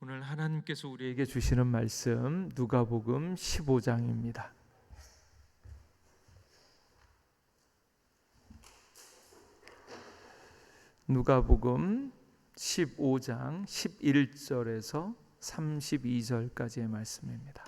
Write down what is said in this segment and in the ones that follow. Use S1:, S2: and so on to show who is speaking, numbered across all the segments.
S1: 오늘 하나님께서 우리에게 주시는 말씀 누가복음 15장입니다. 누가복음 15장 11절에서 32절까지의 말씀입니다.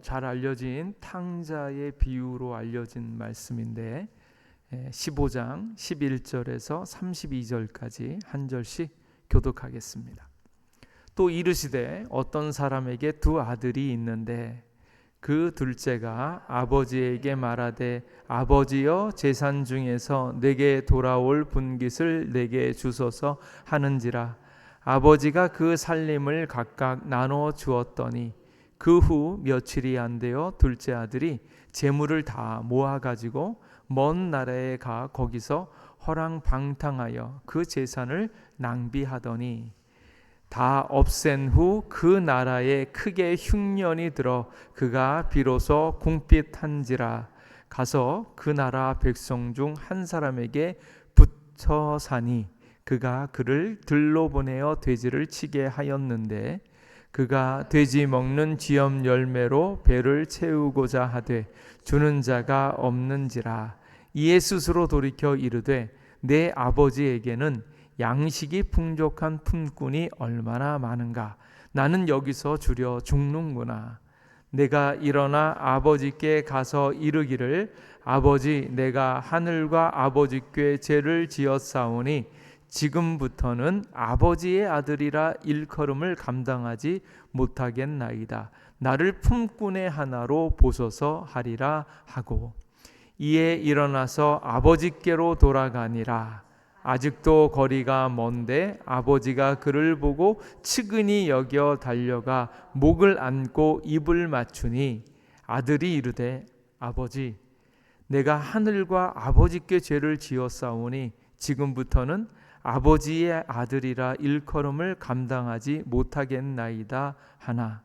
S1: 잘 알려진 탕자의 비유로 알려진 말씀인데 15장 11절에서 32절까지 한 절씩 교독하겠습니다. 또 이르시되 어떤 사람에게 두 아들이 있는데 그 둘째가 아버지에게 말하되 아버지여 재산 중에서 내게 돌아올 분깃을 내게 주소서 하는지라. 아버지가 그 살림을 각각 나눠 주었더니 그 후 며칠이 안 되어 둘째 아들이 재물을 다 모아 가지고 먼 나라에 가 거기서 허랑방탕하여 그 재산을 낭비하더니 다 없앤 후 그 나라에 크게 흉년이 들어 그가 비로소 궁핍한지라. 가서 그 나라 백성 중 한 사람에게 붙여 사니 그가 그를 들로 보내어 돼지를 치게 하였는데 그가 돼지 먹는 쥐염 열매로 배를 채우고자 하되 주는 자가 없는지라. 이에 스스로 돌이켜 이르되 내 아버지에게는 양식이 풍족한 품꾼이 얼마나 많은가. 나는 여기서 주려 죽는구나. 내가 일어나 아버지께 가서 이르기를 아버지 내가 하늘과 아버지께 죄를 지었사오니 지금부터는 아버지의 아들이라 일컬음을 감당하지 못하겠나이다. 나를 품꾼의 하나로 보소서 하리라 하고 이에 일어나서 아버지께로 돌아가니라. 아직도 거리가 먼데 아버지가 그를 보고 측은히 여겨 달려가 목을 안고 입을 맞추니 아들이 이르되 아버지 내가 하늘과 아버지께 죄를 지었사오니 지금부터는 아버지의 아들이라 일컬음을 감당하지 못하겠나이다 하나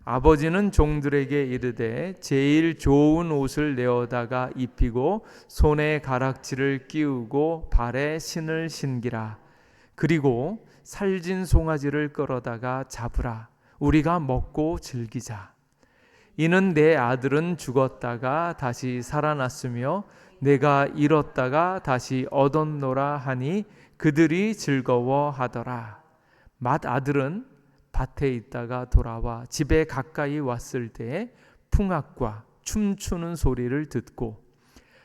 S1: 아버지는 종들에게 이르되 제일 좋은 옷을 내어다가 입히고 손에 가락지를 끼우고 발에 신을 신기라. 그리고 살진 송아지를 끌어다가 잡으라. 우리가 먹고 즐기자. 이는 내 아들은 죽었다가 다시 살아났으며 내가 잃었다가 다시 얻었노라 하니 그들이 즐거워하더라. 맏아들은 밭에 있다가 돌아와 집에 가까이 왔을 때에 풍악과 춤추는 소리를 듣고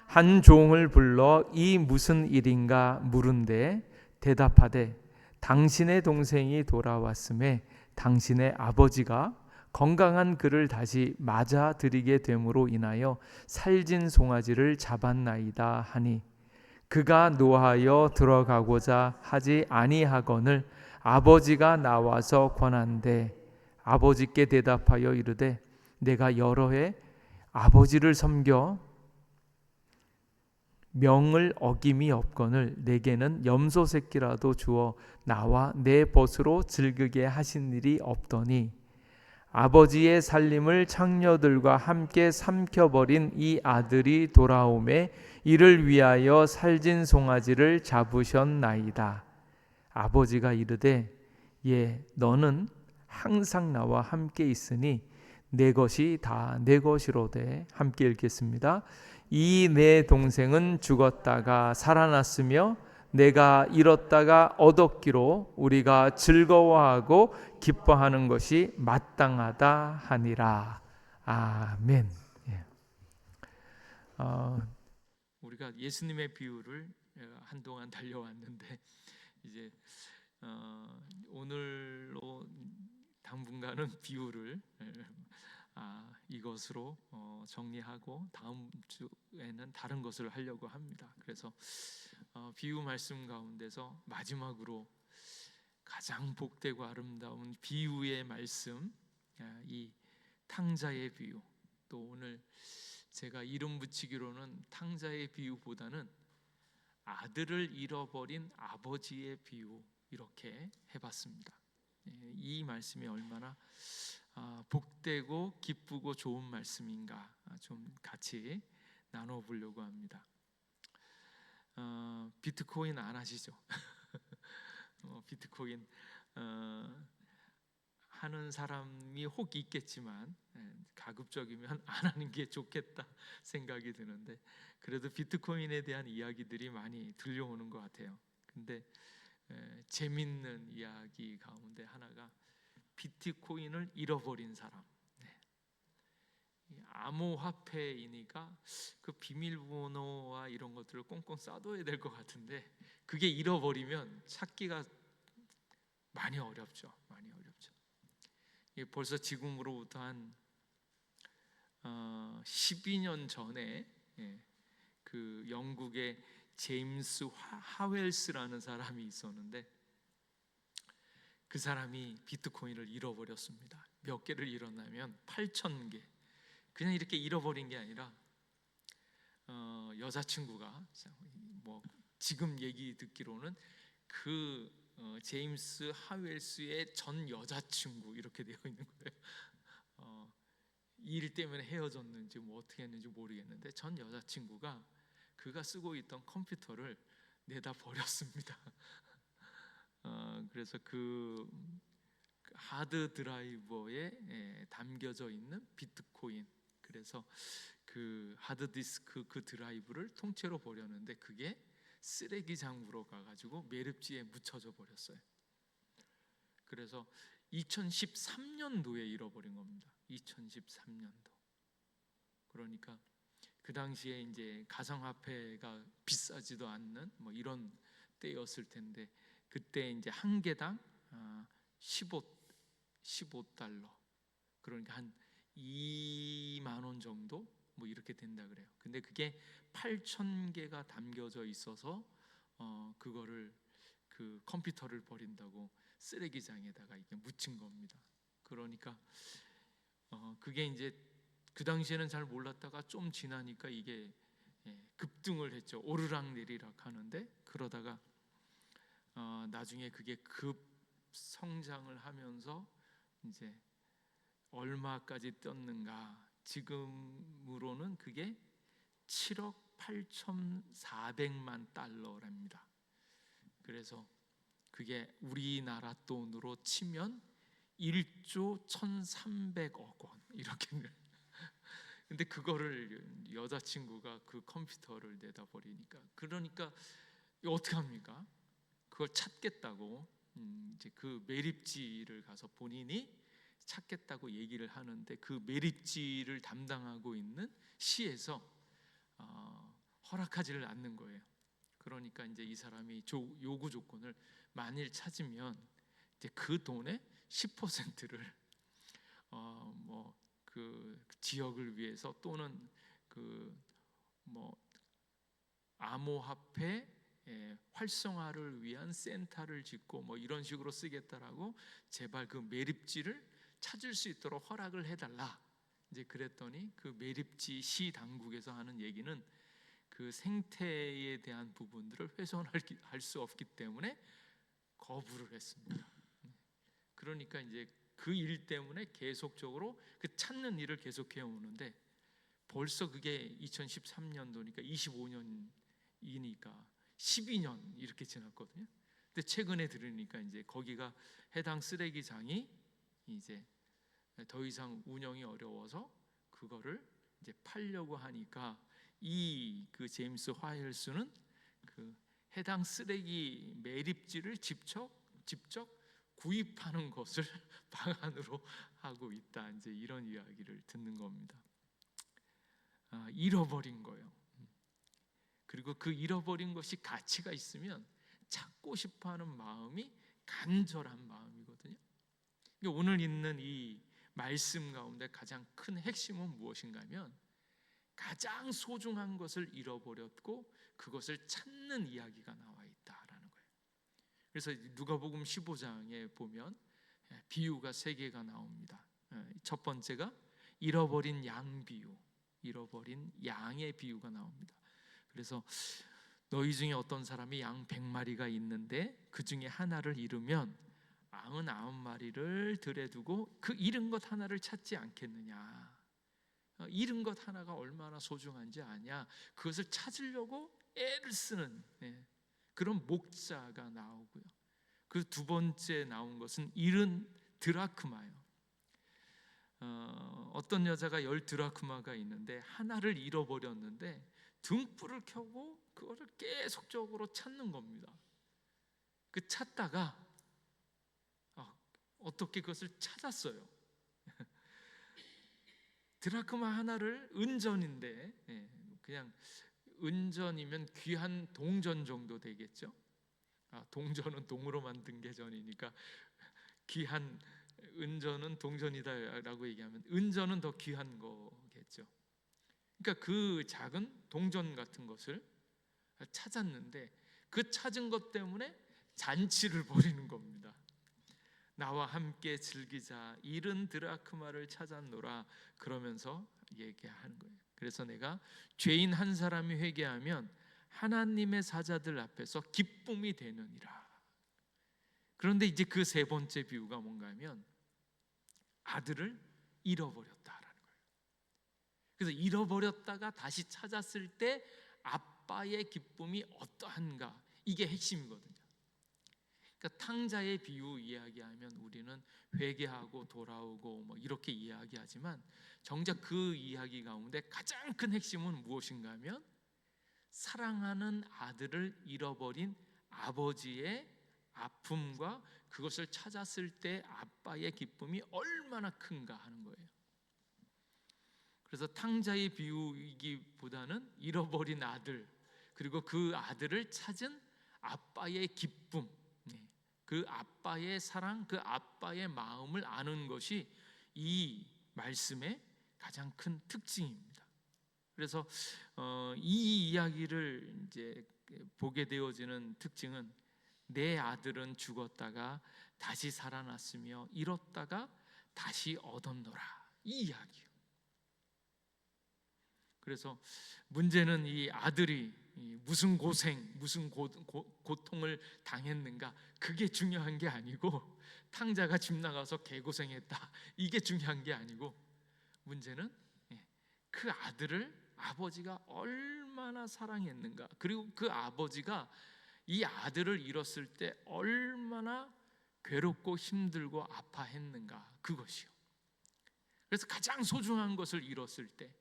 S1: 한 종을 불러 이 무슨 일인가 물은데 대답하되 당신의 동생이 돌아왔음에 당신의 아버지가 건강한 그를 다시 맞아들이게 됨으로 인하여 살진 송아지를 잡았나이다 하니 그가 노하여 들어가고자 하지 아니하거늘 아버지가 나와서 권한대 아버지께 대답하여 이르되 내가 여러 해 아버지를 섬겨 명을 어김이 없거늘 내게는 염소 새끼라도 주어 나와 내 벗으로 즐기게 하신 일이 없더니 아버지의 살림을 창녀들과 함께 삼켜버린 이 아들이 돌아오매 이를 위하여 살진 송아지를 잡으셨나이다. 아버지가 이르되 예 너는 항상 나와 함께 있으니 내 것이 다 내 것이로되. 함께 읽겠습니다. 이 내 동생은 죽었다가 살아났으며 내가 잃었다가 얻었기로 우리가 즐거워하고 기뻐하는 것이 마땅하다 하니라. 아멘. 우리가 예수님의 비유를 한동안 달려왔는데 이제 오늘로 당분간은 비유를 이것으로 정리하고 다음 주에는 다른 것을 하려고 합니다. 그래서 비유 말씀 가운데서 마지막으로 가장 복되고 아름다운 비유의 말씀, 이 탕자의 비유. 또 오늘 제가 이름 붙이기로는 탕자의 비유보다는 아들을 잃어버린 아버지의 비유 이렇게 해봤습니다. 이 말씀이 얼마나 복되고 기쁘고 좋은 말씀인가 좀 같이 나눠보려고 합니다. 비트코인 안 하시죠? 비트코인 하는 사람이 혹 있겠지만 가급적이면 안 하는 게 좋겠다 생각이 드는데, 그래도 비트코인에 대한 이야기들이 많이 들려오는 것 같아요. 근데 재밌는 이야기 가운데 하나가 비트코인을 잃어버린 사람. 암호화폐이니까 그 비밀번호와 이런 것들을 꽁꽁 싸둬야 될 것 같은데, 그게 잃어버리면 찾기가 많이 어렵죠. 많이 어렵죠. 벌써 지금으로부터 한 12년 전에 그 영국의 제임스 하웰스라는 사람이 있었는데, 그 사람이 비트코인을 잃어버렸습니다. 몇 개를 잃었냐면 8,000개. 그냥 이렇게 잃어버린 게 아니라 여자친구가 뭐 지금 얘기 듣기로는 그 제임스 하웰스의 전 여자친구 이렇게 되어 있는 거예요. 이 일 때문에 헤어졌는지 뭐 어떻게 했는지 모르겠는데 전 여자친구가 그가 쓰고 있던 컴퓨터를 내다 버렸습니다. 그래서 그 하드 드라이버에 담겨져 있는 비트코인, 그래서 그 하드 디스크 그 드라이브를 통째로 버렸는데 그게 쓰레기장으로 가가지고 매립지에 묻혀져 버렸어요. 그래서 2013년도에 잃어버린 겁니다. 2013년도. 그러니까 그 당시에 이제 가상화폐가 비싸지도 않는 뭐 이런 때였을 텐데, 그때 이제 한 개당 15달러, 그러니까 한 2만 원 정도 뭐 이렇게 된다 그래요. 근데 그게 8,000개가 담겨져 있어서 그거를 그 컴퓨터를 버린다고 쓰레기장에다가 이게 묻힌 겁니다. 그러니까 그게 이제 그 당시에는 잘 몰랐다가 좀 지나니까 이게 급등을 했죠. 오르락내리락 하는데, 그러다가 나중에 그게 급 성장을 하면서 이제 얼마까지 떴는가, 지금으로는 그게 7억 8,400만 달러랍니다. 그래서 그게 우리나라 돈으로 치면 1조 1,300억 원 이렇게. 근데 그거를 여자친구가 그 컴퓨터를 내다 버리니까, 그러니까 이거 어떻게 합니까? 그걸 찾겠다고 이제 그 매립지를 가서 본인이 찾겠다고 얘기를 하는데, 그 매립지를 담당하고 있는 시에서 허락하지를 않는 거예요. 그러니까 이제 이 사람이 요구 조건을 만일 찾으면 이제 그 돈의 10%를 뭐 그 지역을 위해서, 또는 그 뭐 암호화폐 활성화를 위한 센터를 짓고 뭐 이런 식으로 쓰겠다라고 제발 그 매립지를 찾을 수 있도록 허락을 해달라. 이제 그랬더니 그 매립지 시 당국에서 하는 얘기는 그 생태에 대한 부분들을 훼손할 수 없기 때문에 거부를 했습니다. 그러니까 이제 그 일 때문에 계속적으로 그 찾는 일을 계속해 오는데, 벌써 그게 2013년도니까 25년이니까 12년 이렇게 지났거든요. 근데 최근에 들으니까 이제 거기가 해당 쓰레기장이 이제 더 이상 운영이 어려워서 그거를 이제 팔려고 하니까, 이 그 제임스 화일스는 그 해당 쓰레기 매립지를 직접 구입하는 것을 방안으로 하고 있다. 이제 이런 이야기를 듣는 겁니다. 잃어버린 거예요. 그리고 그 잃어버린 것이 가치가 있으면 찾고 싶어하는 마음이 간절한 마음이거든요. 그러니까 오늘 있는 이 말씀 가운데 가장 큰 핵심은 무엇인가 하면, 가장 소중한 것을 잃어버렸고 그것을 찾는 이야기가 나와 있다라는 거예요. 그래서 누가복음 15장에 보면 비유가 3개가 나옵니다. 첫 번째가 잃어버린 양 비유, 잃어버린 양의 비유가 나옵니다. 그래서 너희 중에 어떤 사람이 양 100마리가 있는데 그 중에 하나를 잃으면 99마리를 들에 두고 그 잃은 것 하나를 찾지 않겠느냐. 잃은 것 하나가 얼마나 소중한지 아냐. 그것을 찾으려고 애를 쓰는 그런 목자가 나오고요. 그 두 번째 나온 것은 잃은 드라크마예요. 어떤 여자가 10드라크마가 있는데 하나를 잃어버렸는데 등불을 켜고 그거를 계속적으로 찾는 겁니다. 그 찾다가 어떻게 그것을 찾았어요. 드라크마 하나를 은전인데 그냥 은전이면 귀한 동전 정도 되겠죠. 동전은 동으로 만든 게 전이니까 귀한 은전은 동전이다라고 얘기하면 은전은 더 귀한 거겠죠. 그러니까 그 작은 동전 같은 것을 찾았는데 그 찾은 것 때문에 잔치를 벌이는 겁니다. 나와 함께 즐기자, 잃은 드라크마를 찾았노라 그러면서 얘기하는 거예요. 그래서 내가 죄인 한 사람이 회개하면 하나님의 사자들 앞에서 기쁨이 되느니라. 그런데 이제 그 세 번째 비유가 뭔가 하면 아들을 잃어버렸다라는 거예요. 그래서 잃어버렸다가 다시 찾았을 때 아빠의 기쁨이 어떠한가, 이게 핵심이거든요. 그러니까 탕자의 비유 이야기하면 우리는 회개하고 돌아오고 뭐 이렇게 이야기하지만 정작 그 이야기 가운데 가장 큰 핵심은 무엇인가 하면 사랑하는 아들을 잃어버린 아버지의 아픔과 그것을 찾았을 때 아빠의 기쁨이 얼마나 큰가 하는 거예요. 그래서 탕자의 비유이기보다는 잃어버린 아들, 그리고 그 아들을 찾은 아빠의 기쁨, 그 아빠의 사랑, 그 아빠의 마음을 아는 것이 이 말씀의 가장 큰 특징입니다. 그래서 이 이야기를 이제 보게 되어지는 특징은 내 아들은 죽었다가 다시 살아났으며 잃었다가 다시 얻었노라, 이 이야기예요. 그래서 문제는 이 아들이 무슨 고생, 무슨 고통을 당했는가, 그게 중요한 게 아니고 탕자가 집 나가서 개고생했다, 이게 중요한 게 아니고 문제는 그 아들을 아버지가 얼마나 사랑했는가, 그리고 그 아버지가 이 아들을 잃었을 때 얼마나 괴롭고 힘들고 아파했는가, 그것이요. 그래서 가장 소중한 것을 잃었을 때,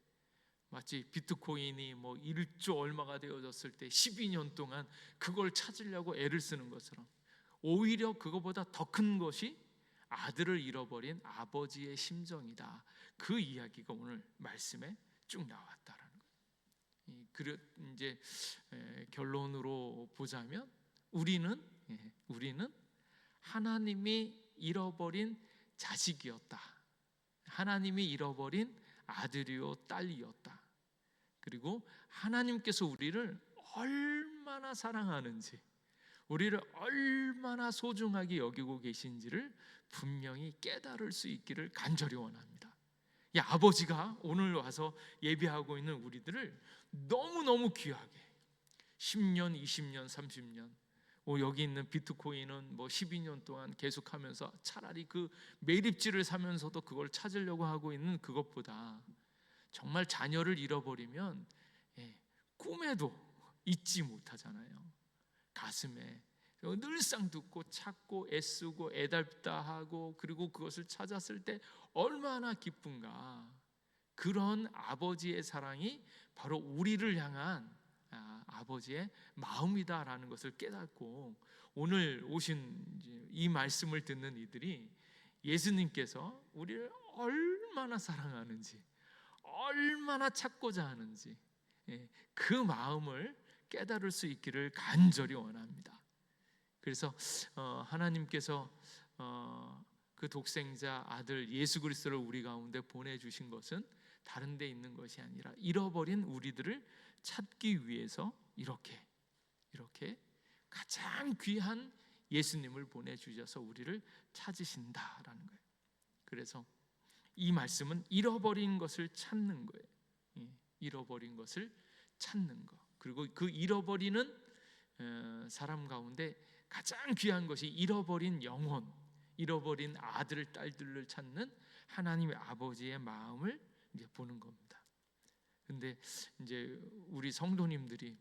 S1: 마치 비트코인이 뭐 1조 얼마가 되어졌을 때 12년 동안 그걸 찾으려고 애를 쓰는 것처럼 오히려 그거보다 더 큰 것이 아들을 잃어버린 아버지의 심정이다. 그 이야기가 오늘 말씀에 쭉 나왔다라는 거예요. 이제 결론으로 보자면 우리는 하나님이 잃어버린 자식이었다. 하나님이 잃어버린 아들이요 딸이었다. 그리고 하나님께서 우리를 얼마나 사랑하는지, 우리를 얼마나 소중하게 여기고 계신지를 분명히 깨달을 수 있기를 간절히 원합니다. 이 아버지가 오늘 와서 예배하고 있는 우리들을 너무너무 귀하게 10년, 20년, 30년 여기 있는 비트코인은 뭐 12년 동안 계속하면서 차라리 그 매립지를 사면서도 그걸 찾으려고 하고 있는 그것보다 정말 자녀를 잃어버리면 꿈에도 잊지 못하잖아요. 가슴에 늘상 듣고 찾고 애쓰고 애달다 하고, 그리고 그것을 찾았을 때 얼마나 기쁜가. 그런 아버지의 사랑이 바로 우리를 향한 아버지의 마음이다라는 것을 깨닫고, 오늘 오신 이 말씀을 듣는 이들이 예수님께서 우리를 얼마나 사랑하는지, 얼마나 찾고자 하는지 그 마음을 깨달을 수 있기를 간절히 원합니다. 그래서 하나님께서 그 독생자 아들 예수 그리스도를 우리 가운데 보내주신 것은 다른 데 있는 것이 아니라 잃어버린 우리들을 찾기 위해서 이렇게 가장 귀한 예수님을 보내주셔서 우리를 찾으신다라는 거예요. 그래서 이 말씀은 잃어버린 것을 찾는 거예요. 잃어버린 것을 찾는 것, 그리고 그 잃어버리는 사람 가운데 가장 귀한 것이 잃어버린 영혼, 잃어버린 아들, 딸들을 찾는 하나님의 아버지의 마음을 이제 보는 겁니다. 근데 이제 우리 성도님들이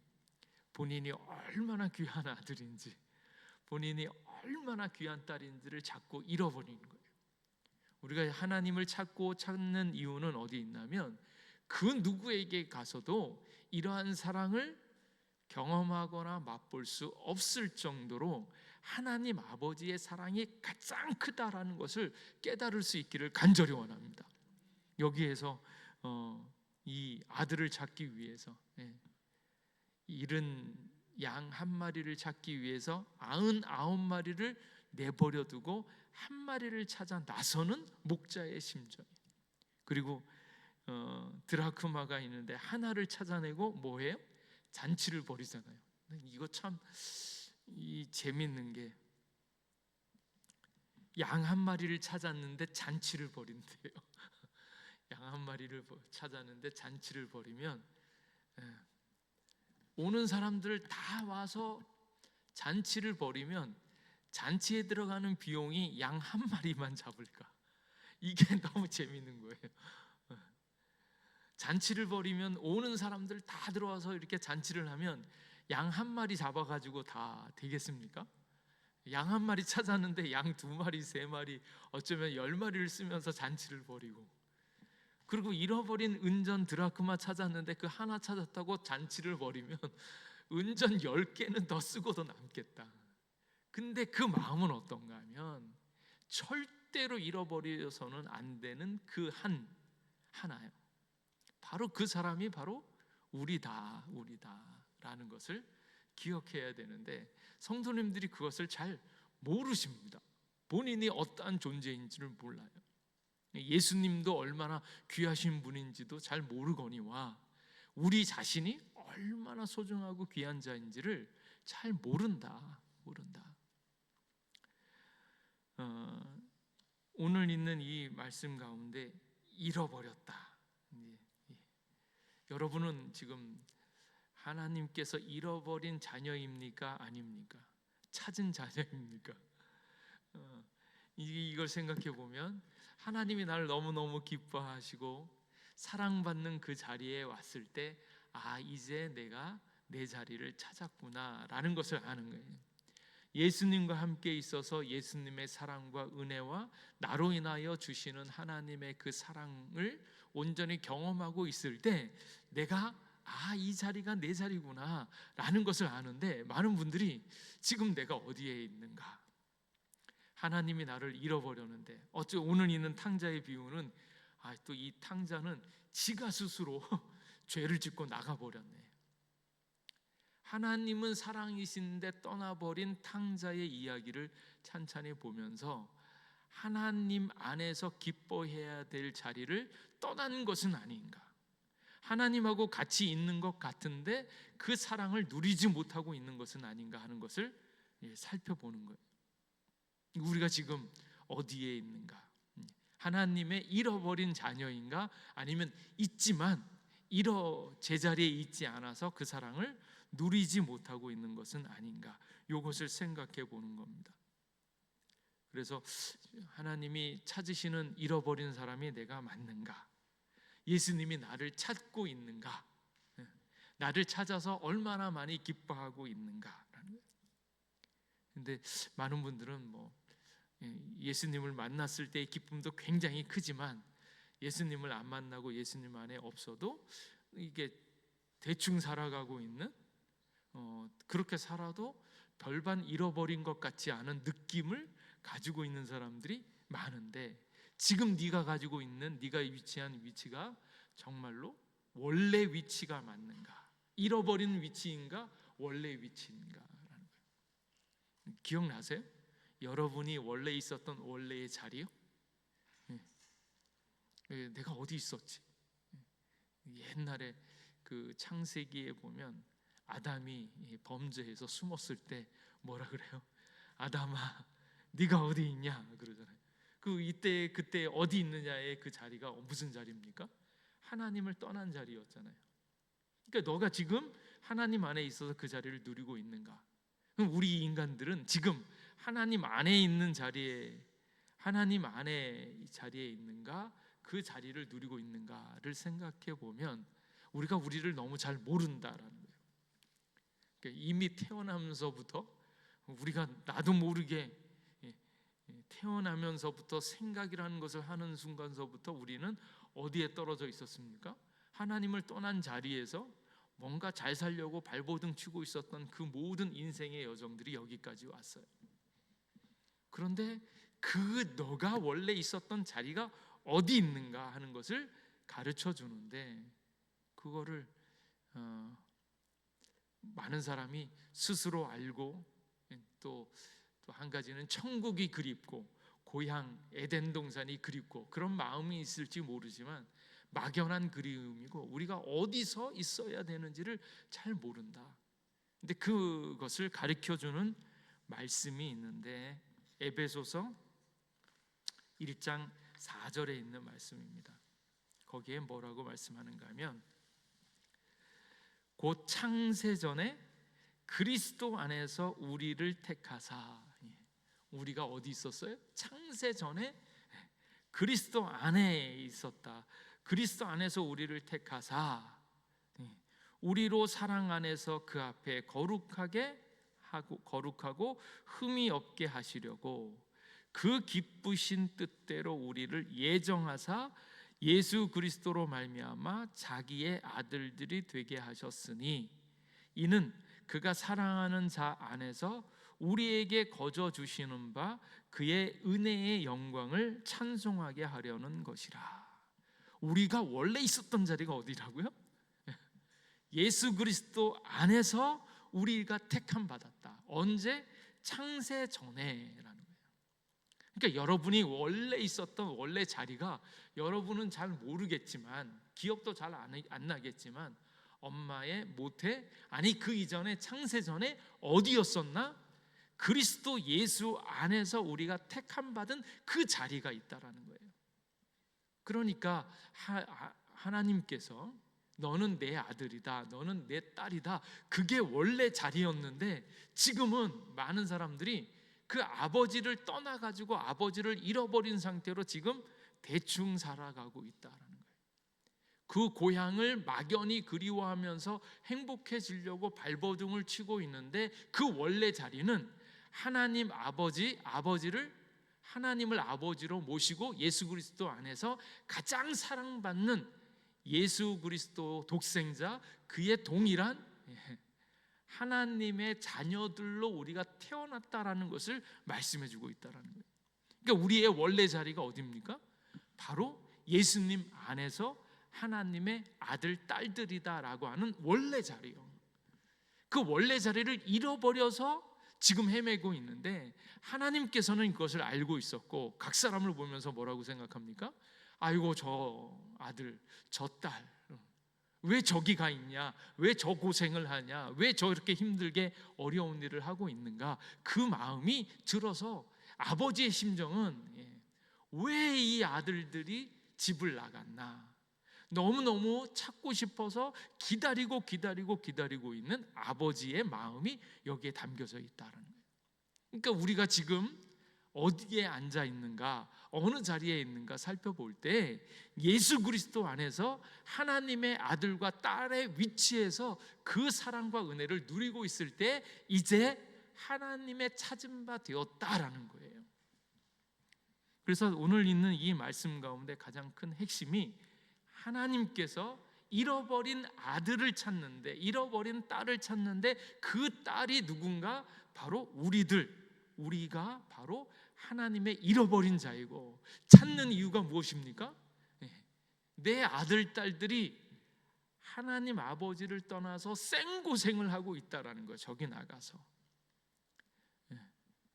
S1: 본인이 얼마나 귀한 아들인지, 본인이 얼마나 귀한 딸인지를 자꾸 잃어버리는 거예요. 우리가 하나님을 찾고 찾는 이유는 어디 있냐면, 그 누구에게 가서도 이러한 사랑을 경험하거나 맛볼 수 없을 정도로 하나님 아버지의 사랑이 가장 크다라는 것을 깨달을 수 있기를 간절히 원합니다. 여기에서 이 아들을 찾기 위해서, 잃은 양 한 마리를 찾기 위해서 99마리를 내버려 두고 한 마리를 찾아 나서는 목자의 심정. 그리고 드라크마가 있는데 하나를 찾아내고 뭐해요? 잔치를 벌이잖아요. 이거 참 재밌는 게, 양 한 마리를 찾았는데 잔치를 벌인대요. 양 한 마리를 찾았는데 잔치를 벌이면 오는 사람들 다 와서 잔치를 벌이면 잔치에 들어가는 비용이 양 한 마리만 잡을까? 이게 너무 재밌는 거예요. 잔치를 벌이면 오는 사람들 다 들어와서 이렇게 잔치를 하면 양 한 마리 잡아가지고 다 되겠습니까? 양 한 마리 찾았는데 양 2마리, 3마리, 어쩌면 10마리를 쓰면서 잔치를 벌이고, 그리고 잃어버린 은전 드라크마 찾았는데 그 하나 찾았다고 잔치를 벌이면 은전 10개는 더 쓰고도 남겠다. 근데 그 마음은 어떤가 하면, 절대로 잃어버려서는 안 되는 그 하나요. 바로 그 사람이 바로 우리다라는 것을 기억해야 되는데, 성도님들이 그것을 잘 모르십니다. 본인이 어떠한 존재인지를 몰라요. 예수님도 얼마나 귀하신 분인지도 잘 모르거니와 우리 자신이 얼마나 소중하고 귀한 자인지를 잘 모른다. 오늘 있는 이 말씀 가운데 잃어버렸다. 여러분은 지금 하나님께서 잃어버린 자녀입니까? 아닙니까? 찾은 자녀입니까? 이걸 생각해 보면 하나님이 나를 너무너무 기뻐하시고 사랑받는 그 자리에 왔을 때, 이제 내가 내 자리를 찾았구나 라는 것을 아는 거예요. 예수님과 함께 있어서 예수님의 사랑과 은혜와 나로 인하여 주시는 하나님의 그 사랑을 온전히 경험하고 있을 때, 내가 이 자리가 내 자리구나 라는 것을 아는데, 많은 분들이 지금 내가 어디에 있는가, 하나님이 나를 잃어버렸는데, 오늘 있는 탕자의 비유는 또 이 탕자는 지가 스스로 죄를 짓고 나가버렸네. 하나님은 사랑이신데 떠나버린 탕자의 이야기를 찬찬히 보면서, 하나님 안에서 기뻐해야 될 자리를 떠난 것은 아닌가, 하나님하고 같이 있는 것 같은데 그 사랑을 누리지 못하고 있는 것은 아닌가 하는 것을 살펴보는 거예요. 우리가 지금 어디에 있는가? 하나님의 잃어버린 자녀인가? 아니면 있지만 제자리에 있지 않아서 그 사랑을 누리지 못하고 있는 것은 아닌가? 이것을 생각해 보는 겁니다. 그래서 하나님이 찾으시는 잃어버린 사람이 내가 맞는가? 예수님이 나를 찾고 있는가? 나를 찾아서 얼마나 많이 기뻐하고 있는가? 근데 많은 분들은 예수님을 만났을 때의 기쁨도 굉장히 크지만, 예수님을 안 만나고 예수님 안에 없어도 이게 대충 살아가고 있는, 그렇게 살아도 별반 잃어버린 것 같지 않은 느낌을 가지고 있는 사람들이 많은데, 지금 네가 가지고 있는, 네가 위치한 위치가 정말로 원래 위치가 맞는가? 잃어버린 위치인가? 원래 위치인가? 라는 거예요. 기억나세요? 여러분이 원래 있었던 원래의 자리요? 내가 어디 있었지? 옛날에 그 창세기에 보면 아담이 범죄해서 숨었을 때 뭐라 그래요? 아담아, 네가 어디 있냐? 그러잖아요. 그때 어디 있느냐의 그 자리가 무슨 자리입니까? 하나님을 떠난 자리였잖아요. 그러니까 너가 지금 하나님 안에 있어서 그 자리를 누리고 있는가? 그럼 우리 인간들은 지금 하나님 안에 있는 자리에 하나님 안에 이 자리에 있는가, 그 자리를 누리고 있는가를 생각해 보면 우리가 우리를 너무 잘 모른다라는 거예요. 그러니까 이미 태어나면서부터 우리가 나도 모르게 태어나면서부터 생각이라는 것을 하는 순간서부터 우리는 어디에 떨어져 있었습니까? 하나님을 떠난 자리에서 뭔가 잘 살려고 발버둥 치고 있었던 그 모든 인생의 여정들이 여기까지 왔어요. 그런데 그 너가 원래 있었던 자리가 어디 있는가 하는 것을 가르쳐 주는데, 그거를 많은 사람이 스스로 알고, 또 한 가지는 천국이 그립고 고향 에덴 동산이 그립고 그런 마음이 있을지 모르지만 막연한 그리움이고 우리가 어디서 있어야 되는지를 잘 모른다. 근데 그것을 가르쳐 주는 말씀이 있는데 에베소서 1장 4절에 있는 말씀입니다. 거기에 뭐라고 말씀하는가 하면, 곧 창세전에 그리스도 안에서 우리를 택하사. 우리가 어디 있었어요? 창세전에 그리스도 안에 있었다. 그리스도 안에서 우리를 택하사 우리로 사랑 안에서 그 앞에 거룩하고 흠이 없게 하시려고 그 기쁘신 뜻대로 우리를 예정하사 예수 그리스도로 말미암아 자기의 아들들이 되게 하셨으니, 이는 그가 사랑하는 자 안에서 우리에게 거저 주시는 바 그의 은혜의 영광을 찬송하게 하려는 것이라. 우리가 원래 있었던 자리가 어디라고요? 예수 그리스도 안에서 우리가 택함 받았다. 언제? 창세 전에라는 거예요. 그러니까 여러분이 원래 있었던 원래 자리가 여러분은 잘 모르겠지만, 기억도 잘 안 나겠지만, 엄마의 모태, 아니 그 이전에 창세 전에 어디였었나? 그리스도 예수 안에서 우리가 택함 받은 그 자리가 있다라는 거예요. 그러니까 하나님께서 너는 내 아들이다, 너는 내 딸이다, 그게 원래 자리였는데 지금은 많은 사람들이 그 아버지를 떠나가지고 아버지를 잃어버린 상태로 지금 대충 살아가고 있다라는 거예요. 그 고향을 막연히 그리워하면서 행복해지려고 발버둥을 치고 있는데, 그 원래 자리는 하나님 아버지를 하나님을 아버지로 모시고 예수 그리스도 안에서 가장 사랑받는 예수 그리스도 독생자, 그의 동일한 하나님의 자녀들로 우리가 태어났다라는 것을 말씀해 주고 있다라는 거예요. 그러니까 우리의 원래 자리가 어디입니까? 바로 예수님 안에서 하나님의 아들 딸들이다라고 하는 원래 자리요. 그 원래 자리를 잃어버려서 지금 헤매고 있는데, 하나님께서는 그것을 알고 있었고 각 사람을 보면서 뭐라고 생각합니까? 아이고 저 아들 저 딸 왜 저기 가 있냐, 왜 저 고생을 하냐, 왜 저렇게 힘들게 어려운 일을 하고 있는가, 그 마음이 들어서 아버지의 심정은 왜 이 아들들이 집을 나갔나, 너무너무 찾고 싶어서 기다리고 있는 아버지의 마음이 여기에 담겨져 있다는 거예요. 그러니까 우리가 지금 어디에 앉아 있는가, 어느 자리에 있는가 살펴볼 때 예수 그리스도 안에서 하나님의 아들과 딸의 위치에서 그 사랑과 은혜를 누리고 있을 때 이제 하나님의 찾은 바 되었다라는 거예요. 그래서 오늘 있는 이 말씀 가운데 가장 큰 핵심이, 하나님께서 잃어버린 아들을 찾는데, 잃어버린 딸을 찾는데, 그 딸이 누군가? 바로 우리가 바로 하나님의 잃어버린 자이고, 찾는 이유가 무엇입니까? 내 아들 딸들이 하나님 아버지를 떠나서 생고생을 하고 있다라는 거예요. 저기 나가서.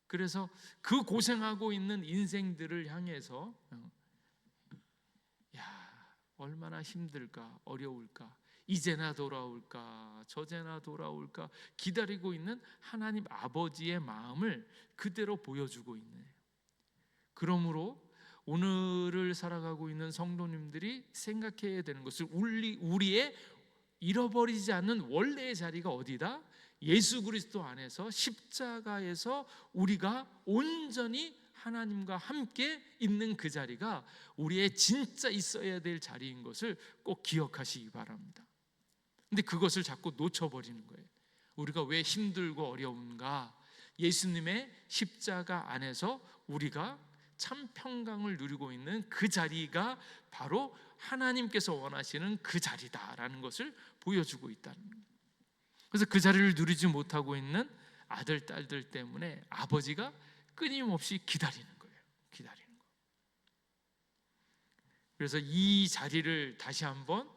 S1: 그래서 그 고생하고 있는 인생들을 향해서 얼마나 힘들까, 어려울까, 이제나 돌아올까, 저제나 돌아올까 기다리고 있는 하나님 아버지의 마음을 그대로 보여주고 있네요. 그러므로 오늘을 살아가고 있는 성도님들이 생각해야 되는 것은, 우리의 잃어버리지 않는 원래의 자리가 어디다? 예수 그리스도 안에서 십자가에서 우리가 온전히 하나님과 함께 있는 그 자리가 우리의 진짜 있어야 될 자리인 것을 꼭 기억하시기 바랍니다. 근데 그것을 자꾸 놓쳐버리는 거예요. 우리가 왜 힘들고 어려운가? 예수님의 십자가 안에서 우리가 참 평강을 누리고 있는 그 자리가 바로 하나님께서 원하시는 그 자리다라는 것을 보여주고 있다는 거예요. 그래서 그 자리를 누리지 못하고 있는 아들, 딸들 때문에 아버지가 끊임없이 기다리는 거예요. 기다리는 거. 그래서 이 자리를 다시 한번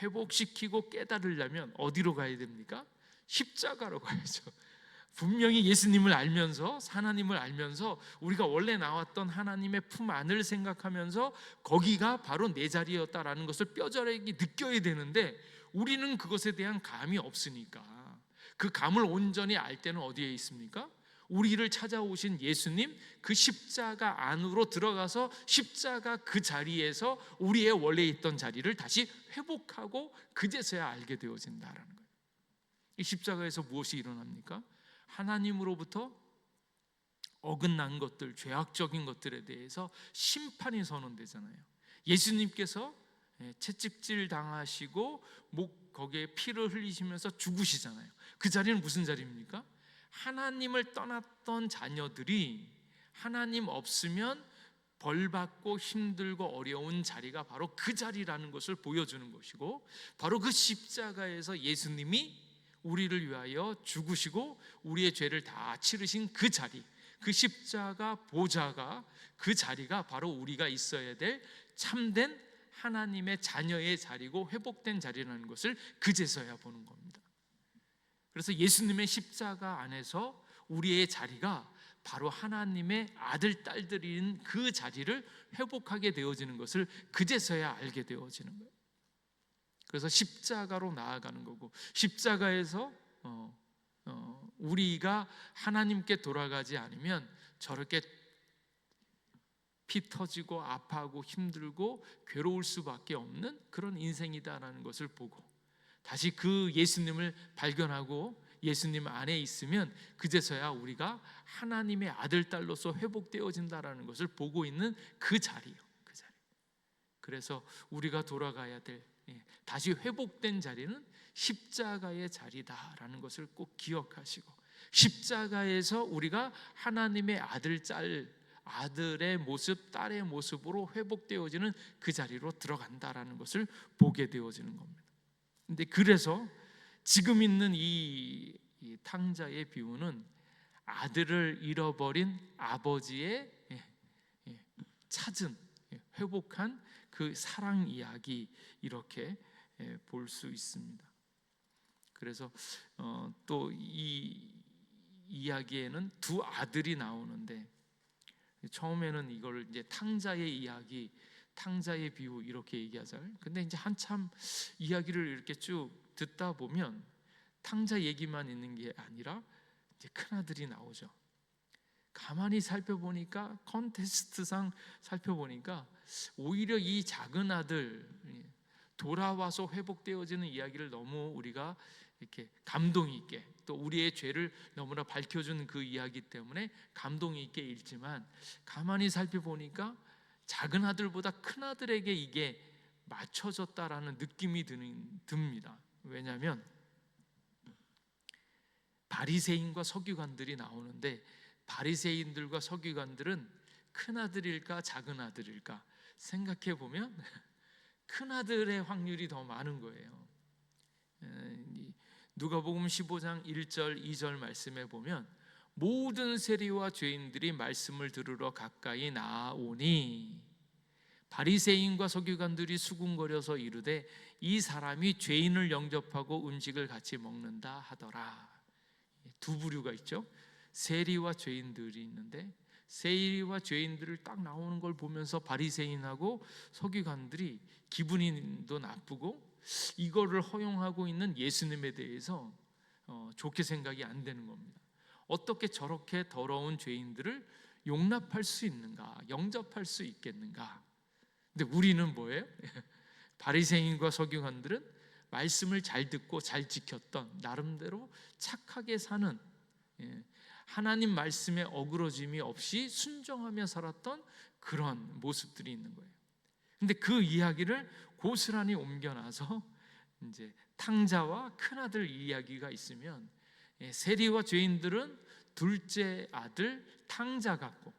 S1: 회복시키고 깨달으려면 어디로 가야 됩니까? 십자가로 가야죠. 분명히 예수님을 알면서, 하나님을 알면서, 우리가 원래 나왔던 하나님의 품 안을 생각하면서 거기가 바로 내 자리였다라는 것을 뼈저리게 느껴야 되는데 우리는 그것에 대한 감이 없으니까, 그 감을 온전히 알 때는 어디에 있습니까? 우리를 찾아오신 예수님 그 십자가 안으로 들어가서 십자가 그 자리에서 우리의 원래 있던 자리를 다시 회복하고 그제서야 알게 되어진다라는 거예요. 이 십자가에서 무엇이 일어납니까? 하나님으로부터 어긋난 것들, 죄악적인 것들에 대해서 심판이 선언되잖아요. 예수님께서 채찍질 당하시고 거기에 피를 흘리시면서 죽으시잖아요. 그 자리는 무슨 자리입니까? 하나님을 떠났던 자녀들이 하나님 없으면 벌받고 힘들고 어려운 자리가 바로 그 자리라는 것을 보여주는 것이고, 바로 그 십자가에서 예수님이 우리를 위하여 죽으시고 우리의 죄를 다 치르신 그 자리, 그 십자가 보좌가, 그 자리가 바로 우리가 있어야 될 참된 하나님의 자녀의 자리고 회복된 자리라는 것을 그제서야 보는 겁니다. 그래서 예수님의 십자가 안에서 우리의 자리가 바로 하나님의 아들, 딸들인 그 자리를 회복하게 되어지는 것을 그제서야 알게 되어지는 거예요. 그래서 십자가로 나아가는 거고, 십자가에서 우리가 하나님께 돌아가지 않으면 저렇게 피 터지고 아파하고 힘들고 괴로울 수밖에 없는 그런 인생이다라는 것을 보고 다시 그 예수님을 발견하고 예수님 안에 있으면 그제서야 우리가 하나님의 아들, 딸로서 회복되어진다라는 것을 보고 있는 그 자리요, 그 자리. 그래서 우리가 돌아가야 될, 다시 회복된 자리는 십자가의 자리다라는 것을 꼭 기억하시고, 십자가에서 우리가 하나님의 아들, 아들의 모습, 딸의 모습으로 회복되어지는 그 자리로 들어간다라는 것을 보게 되어지는 겁니다. 근데 그래서 지금 있는 이 탕자의 비유는 아들을 잃어버린 아버지의 찾은, 회복한 그 사랑 이야기, 이렇게 볼 수 있습니다. 그래서 또 이 이야기에는 두 아들이 나오는데, 처음에는 이걸 이제 탕자의 이야기, 탕자의 비유 이렇게 얘기하잖아요. 근데 이제 한참 이야기를 이렇게 쭉 듣다 보면 탕자 얘기만 있는 게 아니라 이제 큰 아들이 나오죠. 가만히 살펴보니까, 컨테스트상 살펴보니까 오히려 이 작은 아들 돌아와서 회복되어지는 이야기를 너무 우리가 이렇게 감동 있게, 또 우리의 죄를 너무나 밝혀주는 그 이야기 때문에 감동 있게 읽지만, 가만히 살펴보니까 작은 아들보다 큰 아들에게 이게 맞춰졌다라는 느낌이 듭니다. 왜냐하면 바리새인과 서기관들이 나오는데, 바리새인들과 서기관들은 큰 아들일까 작은 아들일까 생각해 보면 큰 아들의 확률이 더 많은 거예요. 누가복음 15장 1절 2절 말씀에 보면, 모든 세리와 죄인들이 말씀을 들으러 가까이 나아오니 바리새인과 서기관들이 수군거려서 이르되 이 사람이 죄인을 영접하고 음식을 같이 먹는다 하더라. 두 부류가 있죠. 세리와 죄인들이 있는데, 세리와 죄인들을 딱 나오는 걸 보면서 바리새인하고 서기관들이 기분이 더 나쁘고 이거를 허용하고 있는 예수님에 대해서 좋게 생각이 안 되는 겁니다. 어떻게 저렇게 더러운 죄인들을 용납할 수 있는가, 영접할 수 있겠는가? 근데 우리는 뭐예요? 바리새인과 서기관들은 말씀을 잘 듣고 잘 지켰던, 나름대로 착하게 사는, 하나님 말씀에 어그러짐이 없이 순종하며 살았던 그런 모습들이 있는 거예요. 근데 그 이야기를 고스란히 옮겨놔서 이제 탕자와 큰아들 이야기가 있으면, 세리와 죄인들은 둘째 아들 탕자 같고,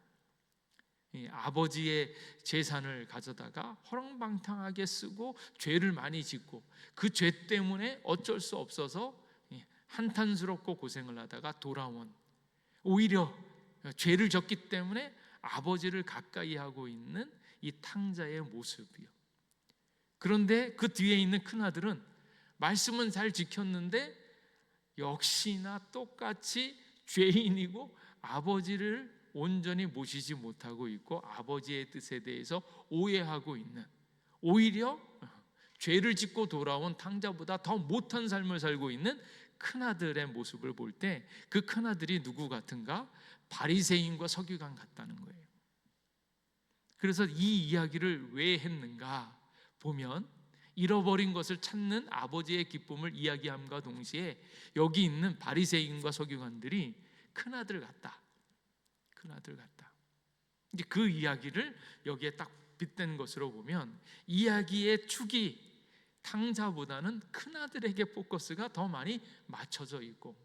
S1: 아버지의 재산을 가져다가 허랑방탕하게 쓰고 죄를 많이 짓고, 그 죄 때문에 어쩔 수 없어서 한탄스럽고 고생을 하다가 돌아온, 오히려 죄를 졌기 때문에 아버지를 가까이 하고 있는 이 탕자의 모습이요. 그런데 그 뒤에 있는 큰아들은 말씀은 잘 지켰는데 역시나 똑같이 죄인이고 아버지를 온전히 모시지 못하고 있고, 아버지의 뜻에 대해서 오해하고 있는, 오히려 죄를 짓고 돌아온 탕자보다 더 못한 삶을 살고 있는 큰아들의 모습을 볼 때, 그 큰아들이 누구 같은가? 바리새인과 서기관 같다는 거예요. 그래서 이 이야기를 왜 했는가 보면, 잃어버린 것을 찾는 아버지의 기쁨을 이야기함과 동시에 여기 있는 바리새인과 서기관들이 큰아들 같다, 큰아들 같다. 이제 그 이야기를 여기에 딱 빗댄 것으로 보면, 이야기의 축이 탕자보다는 큰아들에게 포커스가 더 많이 맞춰져 있고,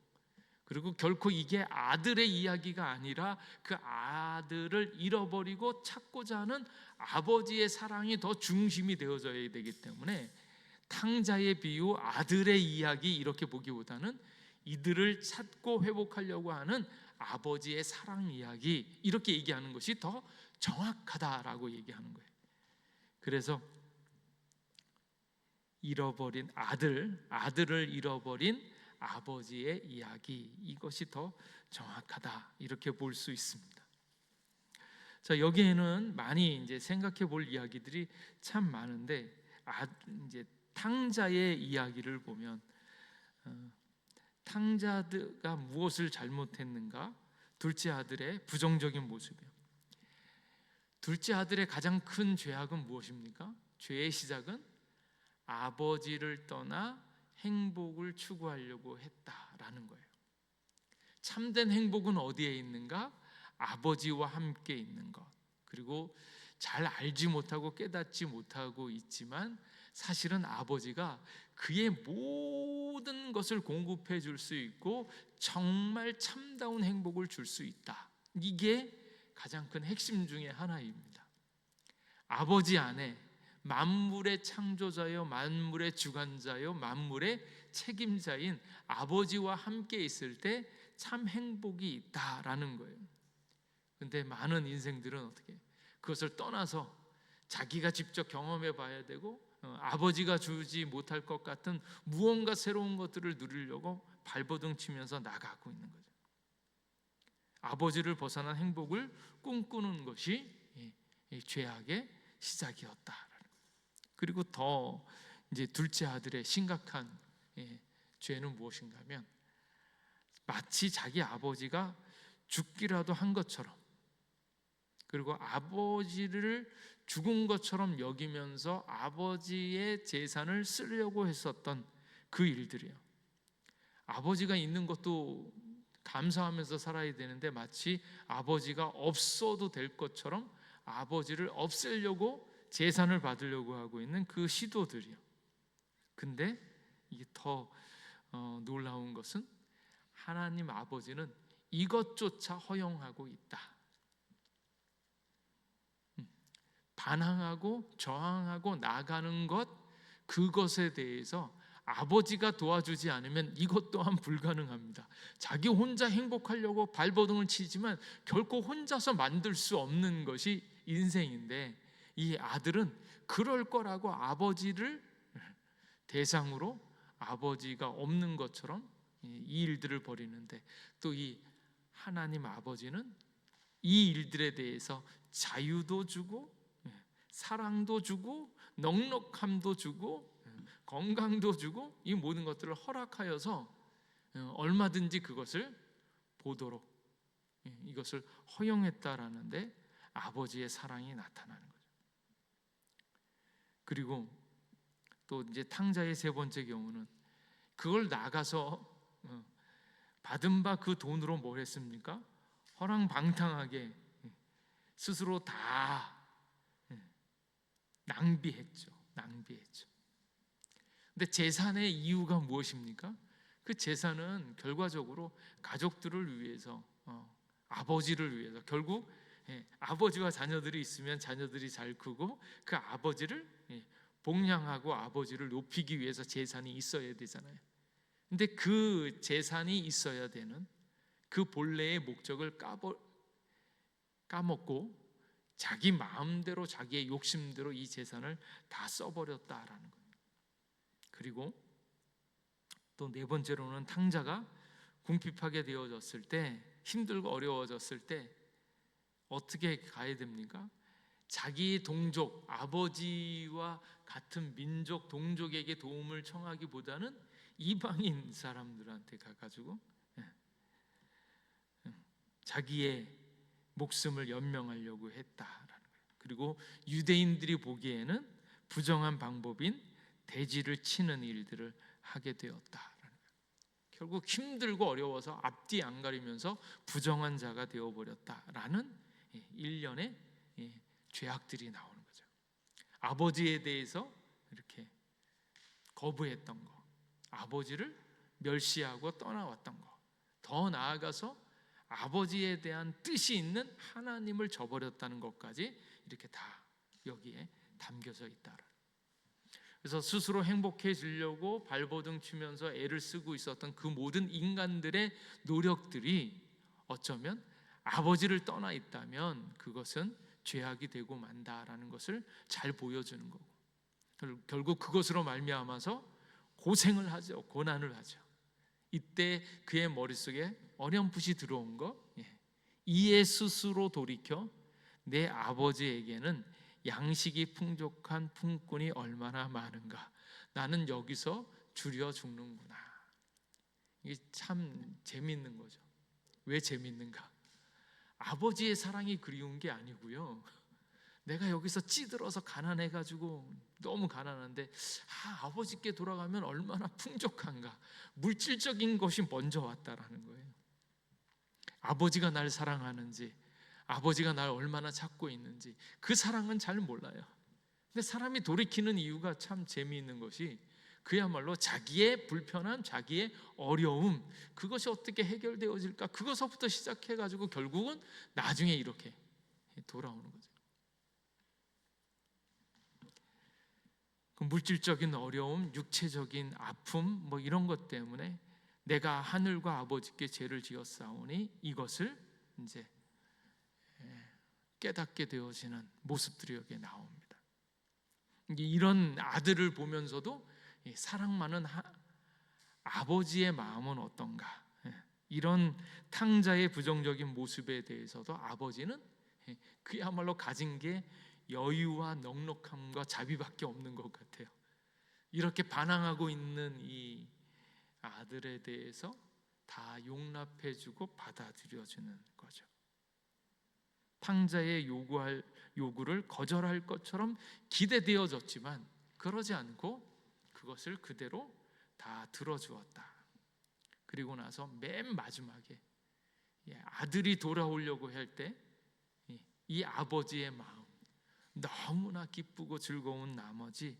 S1: 그리고 결코 이게 아들의 이야기가 아니라 그 아들을 잃어버리고 찾고자 하는 아버지의 사랑이 더 중심이 되어져야 되기 때문에, 탕자의 비유, 아들의 이야기 이렇게 보기보다는 이들을 찾고 회복하려고 하는 아버지의 사랑 이야기, 이렇게 얘기하는 것이 더 정확하다라고 얘기하는 거예요. 그래서 잃어버린 아들을 잃어버린 아버지의 이야기, 이것이 더 정확하다, 이렇게 볼 수 있습니다. 자, 여기에는 많이 이제 생각해 볼 이야기들이 참 많은데, 이제 탕자의 이야기를 보면, 탕자가 무엇을 잘못했는가? 둘째 아들의 부정적인 모습이요. 둘째 아들의 가장 큰 죄악은 무엇입니까? 죄의 시작은 아버지를 떠나 행복을 추구하려고 했다라는 거예요. 참된 행복은 어디에 있는가? 아버지와 함께 있는 것. 그리고 잘 알지 못하고 깨닫지 못하고 있지만, 사실은 아버지가 그의 모든 것을 공급해 줄 수 있고 정말 참다운 행복을 줄 수 있다. 이게 가장 큰 핵심 중에 하나입니다. 아버지 안에 만물의 창조자요, 만물의 주관자요, 만물의 책임자인 아버지와 함께 있을 때 참 행복이 있다라는 거예요. 근데 많은 인생들은 어떻게 그것을 떠나서 자기가 직접 경험해 봐야 되고, 아버지가 주지 못할 것 같은 무언가 새로운 것들을 누리려고 발버둥 치면서 나가고 있는 거죠. 아버지를 벗어난 행복을 꿈꾸는 것이 죄악의 시작이었다. 그리고 더 이제 둘째 아들의 심각한 죄는 무엇인가 하면, 마치 자기 아버지가 죽기라도 한 것처럼, 그리고 아버지를 죽은 것처럼 여기면서 아버지의 재산을 쓰려고 했었던 그 일들이에요. 아버지가 있는 것도 감사하면서 살아야 되는데, 마치 아버지가 없어도 될 것처럼 아버지를 없애려고 재산을 받으려고 하고 있는 그 시도들이요. 근데 이게 더 놀라운 것은, 하나님 아버지는 이것조차 허용하고 있다. 반항하고 저항하고 나가는 것, 그것에 대해서 아버지가 도와주지 않으면 이것 또한 불가능합니다. 자기 혼자 행복하려고 발버둥을 치지만 결코 혼자서 만들 수 없는 것이 인생인데, 이 아들은 그럴 거라고 아버지를 대상으로 아버지가 없는 것처럼 이 일들을 벌이는데, 또 이 하나님 아버지는 이 일들에 대해서 자유도 주고 사랑도 주고 넉넉함도 주고 건강도 주고, 이 모든 것들을 허락하여서 얼마든지 그것을 보도록 이것을 허용했다라는데, 아버지의 사랑이 나타나는 거죠. 그리고 또 이제 탕자의 세 번째 경우는, 그걸 나가서 받은 바 그 돈으로 뭘 했습니까? 허랑방탕하게 스스로 다 낭비했죠. 근데 재산의 이유가 무엇입니까? 그 재산은 결과적으로 가족들을 위해서, 아버지를 위해서, 결국 아버지와 자녀들이 있으면 자녀들이 잘 크고 그 아버지를 복양하고 아버지를 높이기 위해서 재산이 있어야 되잖아요. 근데 그 재산이 있어야 되는 그 본래의 목적을 까먹고 자기 마음대로 자기의 욕심대로 이 재산을 다 써버렸다라는 거예요. 그리고 또 네 번째로는 탕자가 궁핍하게 되어졌을 때, 힘들고 어려워졌을 때 어떻게 가야 됩니까? 자기 동족, 아버지와 같은 민족, 동족에게 도움을 청하기보다는 이방인 사람들한테 가가지고 자기의 목숨을 연명하려고 했다라는 거예요. 그리고 유대인들이 보기에는 부정한 방법인 대지를 치는 일들을 하게 되었다라는 거예요. 결국 힘들고 어려워서 앞뒤 안 가리면서 부정한 자가 되어버렸다라는 일련의 죄악들이 나오는 거죠. 아버지에 대해서 이렇게 거부했던 거, 아버지를 멸시하고 떠나왔던 거, 더 나아가서 아버지에 대한 뜻이 있는 하나님을 저버렸다는 것까지 이렇게 다 여기에 담겨져 있다. 그래서 스스로 행복해지려고 발버둥 치면서 애를 쓰고 있었던 그 모든 인간들의 노력들이 어쩌면 아버지를 떠나 있다면 그것은 죄악이 되고 만다라는 것을 잘 보여주는 거고, 결국 그것으로 말미암아서 고생을 하죠. 고난을 하죠. 이때 그의 머릿속에 어렴풋이 들어온 거, 이에 스스로 돌이켜 내 아버지에게는 양식이 풍족한 품꾼이 얼마나 많은가, 나는 여기서 줄여 죽는구나. 이게 참 재밌는 거죠. 왜 재밌는가? 아버지의 사랑이 그리운 게 아니고요, 내가 여기서 찌들어서 가난해가지고 너무 가난한데 아버지께 돌아가면 얼마나 풍족한가, 물질적인 것이 먼저 왔다라는 거예요. 아버지가 날 사랑하는지, 아버지가 날 얼마나 찾고 있는지 그 사랑은 잘 몰라요. 근데 사람이 돌이키는 이유가 참 재미있는 것이, 그야말로 자기의 불편함, 자기의 어려움, 그것이 어떻게 해결되어질까, 그것부터 시작해가지고 결국은 나중에 이렇게 돌아오는 거죠. 그 물질적인 어려움, 육체적인 아픔, 뭐 이런 것 때문에 내가 하늘과 아버지께 죄를 지었사오니 이것을 이제 깨닫게 되어지는 모습들이 여기에 나옵니다. 이런 아들을 보면서도 사랑 많은 아버지의 마음은 어떤가, 이런 탕자의 부정적인 모습에 대해서도 아버지는 그야말로 가진 게 여유와 넉넉함과 자비밖에 없는 것 같아요. 이렇게 반항하고 있는 이 아들에 대해서 다 용납해주고 받아들여주는 거죠. 탕자의 요구를 거절할 것처럼 기대되어졌지만 그러지 않고 그것을 그대로 다 들어주었다. 그리고 나서 맨 마지막에 아들이 돌아오려고 할 때 이 아버지의 마음 너무나 기쁘고 즐거운 나머지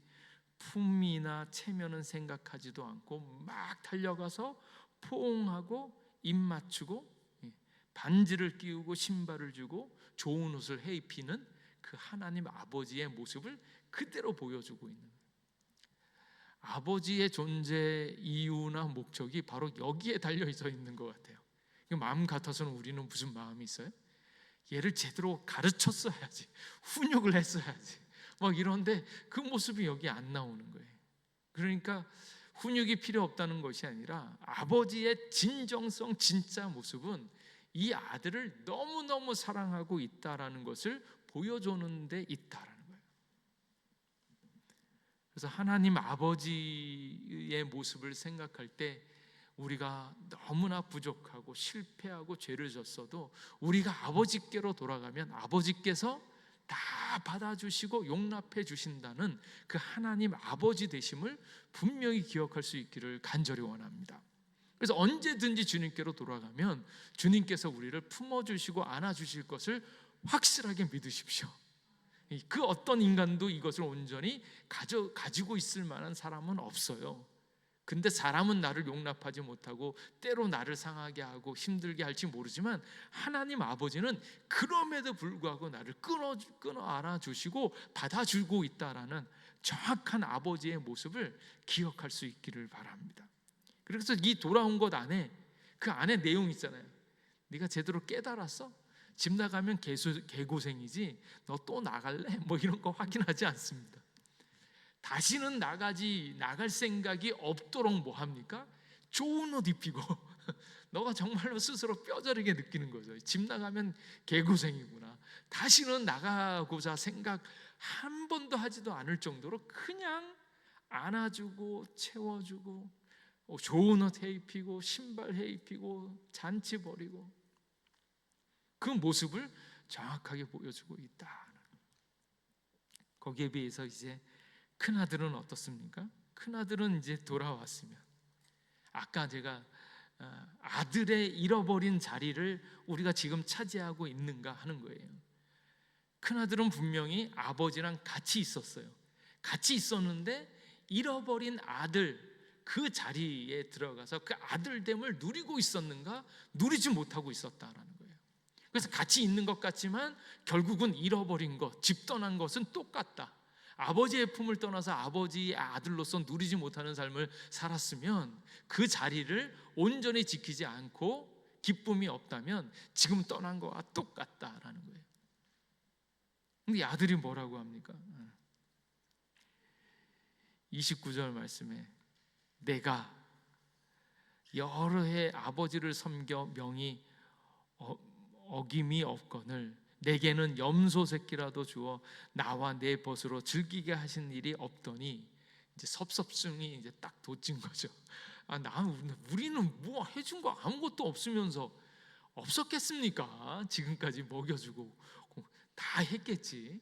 S1: 품이나 체면은 생각하지도 않고 막 달려가서 포옹하고 입 맞추고 반지를 끼우고 신발을 주고 좋은 옷을 해입히는 그 하나님 아버지의 모습을 그대로 보여주고 있는 거예요. 아버지의 존재 이유나 목적이 바로 여기에 달려 있는 것 같아요. 마음 같아서는 우리는 무슨 마음이 있어요? 얘를 제대로 가르쳤어야지, 훈육을 했어야지, 막 이런데 그 모습이 여기 안 나오는 거예요. 그러니까 훈육이 필요 없다는 것이 아니라 아버지의 진정성, 진짜 모습은 이 아들을 너무너무 사랑하고 있다라는 것을 보여주는 데 있다라는 거예요. 그래서 하나님 아버지의 모습을 생각할 때 우리가 너무나 부족하고 실패하고 죄를 졌어도 우리가 아버지께로 돌아가면 아버지께서 다 받아주시고 용납해 주신다는 그 하나님 아버지 되심을 분명히 기억할 수 있기를 간절히 원합니다. 그래서 언제든지 주님께로 돌아가면 주님께서 우리를 품어주시고 안아주실 것을 확실하게 믿으십시오. 그 어떤 인간도 이것을 온전히 가지고 있을 만한 사람은 없어요. 근데 사람은 나를 용납하지 못하고 때로 나를 상하게 하고 힘들게 할지 모르지만 하나님 아버지는 그럼에도 불구하고 나를 끊어 안아주시고 받아주고 있다라는 정확한 아버지의 모습을 기억할 수 있기를 바랍니다. 그래서 이 돌아온 것 안에, 그 안에 내용 있잖아요. 네가 제대로 깨달았어? 집 나가면 개고생이지 너 또 나갈래? 뭐 이런 거 확인하지 않습니다. 다시는 나갈 생각이 없도록 뭐 합니까? 좋은 옷 입히고 너가 정말로 스스로 뼈저리게 느끼는 거죠. 집 나가면 개고생이구나. 다시는 나가고자 생각 한 번도 하지도 않을 정도로 그냥 안아주고 채워주고 좋은 옷 해입히고 신발 해입히고 잔치 벌이고 그 모습을 정확하게 보여주고 있다. 거기에 비해서 이제 큰아들은 어떻습니까? 큰아들은 이제 돌아왔으면 아까 제가 아들의 잃어버린 자리를 우리가 지금 차지하고 있는가 하는 거예요. 큰아들은 분명히 아버지랑 같이 있었어요. 같이 있었는데 잃어버린 아들 그 자리에 들어가서 그 아들됨을 누리고 있었는가? 누리지 못하고 있었다라는 거예요. 그래서 같이 있는 것 같지만 결국은 잃어버린 것, 집 떠난 것은 똑같다. 아버지의 품을 떠나서 아버지의 아들로서 누리지 못하는 삶을 살았으면 그 자리를 온전히 지키지 않고 기쁨이 없다면 지금 떠난 거와 똑같다라는 거예요. 근데 이 아들이 뭐라고 합니까? 29절 말씀에 내가 여러 해 아버지를 섬겨 명이 어김이 없거늘 내게는 염소 새끼라도 주어 나와 내 벗으로 즐기게 하신 일이 없더니 이제 섭섭증이 이제 딱 돋친 거죠. 우리는 뭐 해준 거 아무것도 없으면서 없었겠습니까? 지금까지 먹여주고 다 했겠지.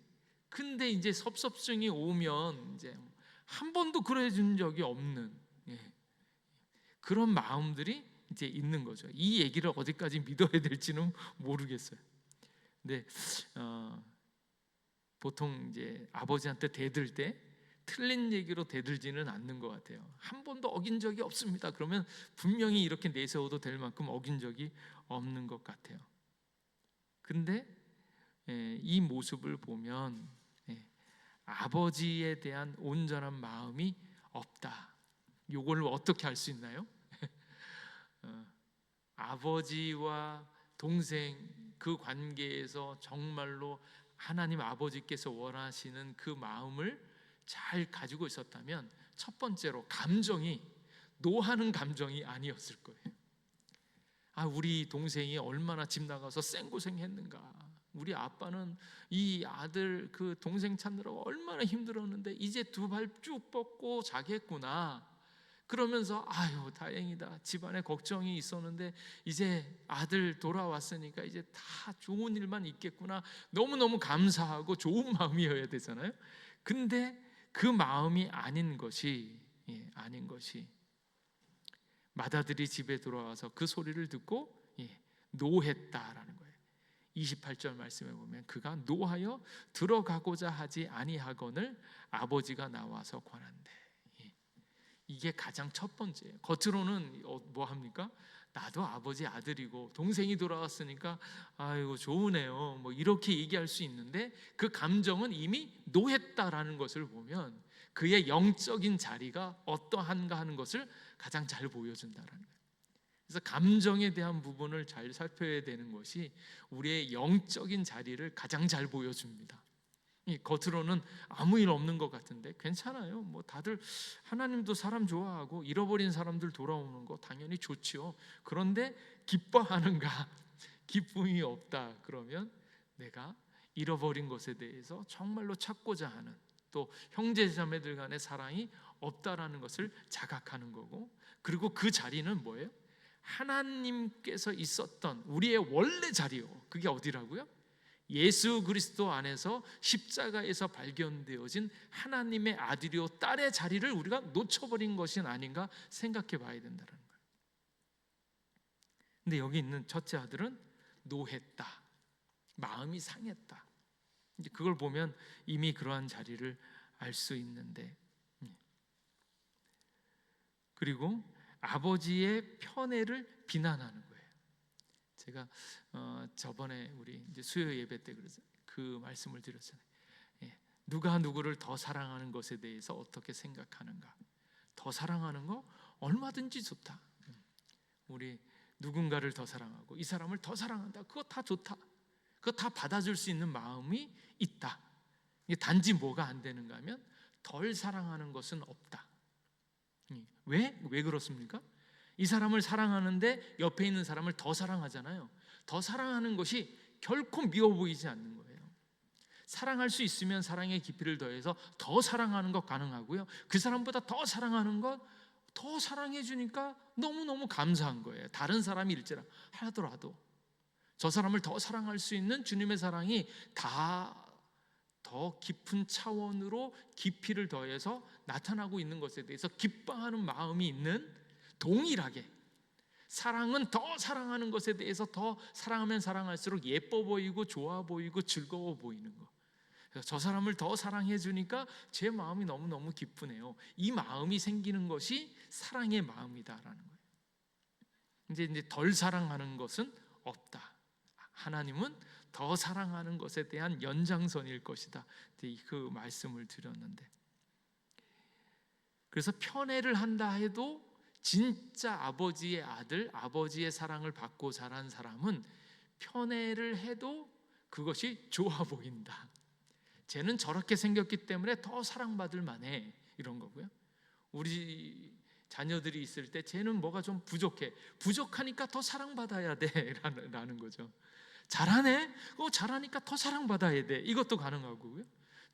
S1: 근데 이제 섭섭증이 오면 이제 한 번도 그래 준 적이 없는 그런 마음들이 이제 있는 거죠. 이 얘기를 어디까지 믿어야 될지는 모르겠어요. 근데 보통 이제 아버지한테 대들 때 틀린 얘기로 대들지는 않는 것 같아요. 한 번도 어긴 적이 없습니다. 그러면 분명히 이렇게 내세워도 될 만큼 어긴 적이 없는 것 같아요. 근데 이 모습을 보면 아버지에 대한 온전한 마음이 없다. 이걸 어떻게 알 수 있나요? 아버지와 동생 그 관계에서 정말로 하나님 아버지께서 원하시는 그 마음을 잘 가지고 있었다면 첫 번째로 감정이 노하는 감정이 아니었을 거예요. 우리 동생이 얼마나 집 나가서 생고생했는가. 우리 아빠는 이 아들 그 동생 찾느라고 얼마나 힘들었는데 이제 두 발 쭉 뻗고 자겠구나. 그러면서 아유 다행이다. 집안에 걱정이 있었는데 이제 아들 돌아왔으니까 이제 다 좋은 일만 있겠구나. 너무너무 감사하고 좋은 마음이어야 되잖아요. 근데 그 마음이 아닌 것이 맏아들이 집에 돌아와서 그 소리를 듣고 노했다라는 거예요. 28절 말씀에 보면 그가 노하여 들어가고자 하지 아니하거늘 아버지가 나와서 권한대. 이게 가장 첫 번째예요. 겉으로는 뭐 합니까? 나도 아버지 아들이고 동생이 돌아왔으니까 아이고 좋으네요. 뭐 이렇게 얘기할 수 있는데 그 감정은 이미 노했다라는 것을 보면 그의 영적인 자리가 어떠한가 하는 것을 가장 잘 보여준다라는 거예요. 그래서 감정에 대한 부분을 잘 살펴야 되는 것이 우리의 영적인 자리를 가장 잘 보여줍니다. 겉으로는 아무 일 없는 것 같은데 괜찮아요. 뭐 다들 하나님도 사람 좋아하고 잃어버린 사람들 돌아오는 거 당연히 좋지요. 그런데 기뻐하는가? 기쁨이 없다. 그러면 내가 잃어버린 것에 대해서 정말로 찾고자 하는 또 형제자매들 간의 사랑이 없다라는 것을 자각하는 거고, 그리고 그 자리는 뭐예요? 하나님께서 있었던 우리의 원래 자리요. 그게 어디라고요? 예수 그리스도 안에서 십자가에서 발견되어진 하나님의 아들이요 딸의 자리를 우리가 놓쳐버린 것이 아닌가 생각해 봐야 된다는 거예요. 근데 여기 있는 첫째 아들은 노했다, 마음이 상했다. 이제 그걸 보면 이미 그러한 자리를 알 수 있는데, 그리고 아버지의 편애를 비난하는 거예요. 제가 저번에 우리 이제 수요 예배 때 그 말씀을 드렸잖아요. 누가 누구를 더 사랑하는 것에 대해서 어떻게 생각하는가. 더 사랑하는 거 얼마든지 좋다. 우리 누군가를 더 사랑하고 이 사람을 더 사랑한다, 그거 다 좋다. 그거 다 받아줄 수 있는 마음이 있다. 단지 뭐가 안 되는가 하면 덜 사랑하는 것은 없다. 왜 그렇습니까? 이 사람을 사랑하는데 옆에 있는 사람을 더 사랑하잖아요. 더 사랑하는 것이 결코 미워 보이지 않는 거예요. 사랑할 수 있으면 사랑의 깊이를 더해서 더 사랑하는 것 가능하고요. 그 사람보다 더 사랑하는 것, 더 사랑해 주니까 너무너무 감사한 거예요. 다른 사람이 일지라 하더라도 저 사람을 더 사랑할 수 있는 주님의 사랑이 다 더 깊은 차원으로 깊이를 더해서 나타나고 있는 것에 대해서 기뻐하는 마음이 있는, 동일하게 사랑은 더 사랑하는 것에 대해서 더 사랑하면 사랑할수록 예뻐 보이고 좋아 보이고 즐거워 보이는 거. 저 사람을 더 사랑해 주니까 제 마음이 너무너무 기쁘네요. 이 마음이 생기는 것이 사랑의 마음이다라는 거예요. 이제 덜 사랑하는 것은 없다. 하나님은 더 사랑하는 것에 대한 연장선일 것이다. 그 말씀을 드렸는데, 그래서 편애를 한다 해도 진짜 아버지의 아들, 아버지의 사랑을 받고 자란 사람은 편애를 해도 그것이 좋아 보인다. 쟤는 저렇게 생겼기 때문에 더 사랑받을 만해, 이런 거고요. 우리 자녀들이 있을 때 쟤는 뭐가 좀 부족하니까 더 사랑받아야 돼 라는 거죠. 잘하네? 잘하니까 더 사랑받아야 돼, 이것도 가능하고요.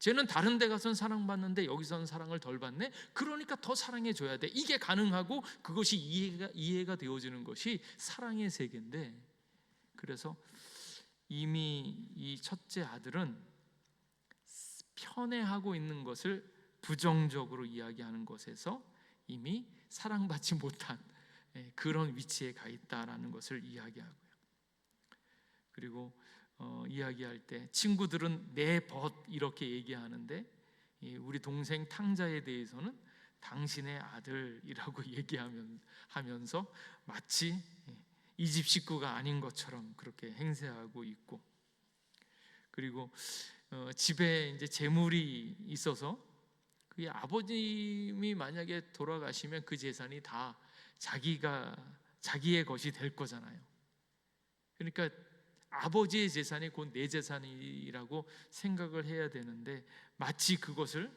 S1: 쟤는 다른 데 가서는 사랑받는데 여기서는 사랑을 덜 받네? 그러니까 더 사랑해줘야 돼, 이게 가능하고 그것이 이해가 되어지는 것이 사랑의 세계인데, 그래서 이미 이 첫째 아들은 편애하고 있는 것을 부정적으로 이야기하는 것에서 이미 사랑받지 못한 그런 위치에 가 있다라는 것을 이야기하고요. 그리고 이야기할 때 친구들은 내 벗 이렇게 얘기하는데, 우리 동생 탕자에 대해서는 당신의 아들이라고 얘기하면서 마치 이 집 식구가 아닌 것처럼 그렇게 행세하고 있고, 그리고 집에 이제 재물이 있어서 그 아버님이 만약에 돌아가시면 그 재산이 다 자기의 것이 될 거잖아요. 그러니까 아버지의 재산이 곧 내 재산이라고 생각을 해야 되는데, 마치 그것을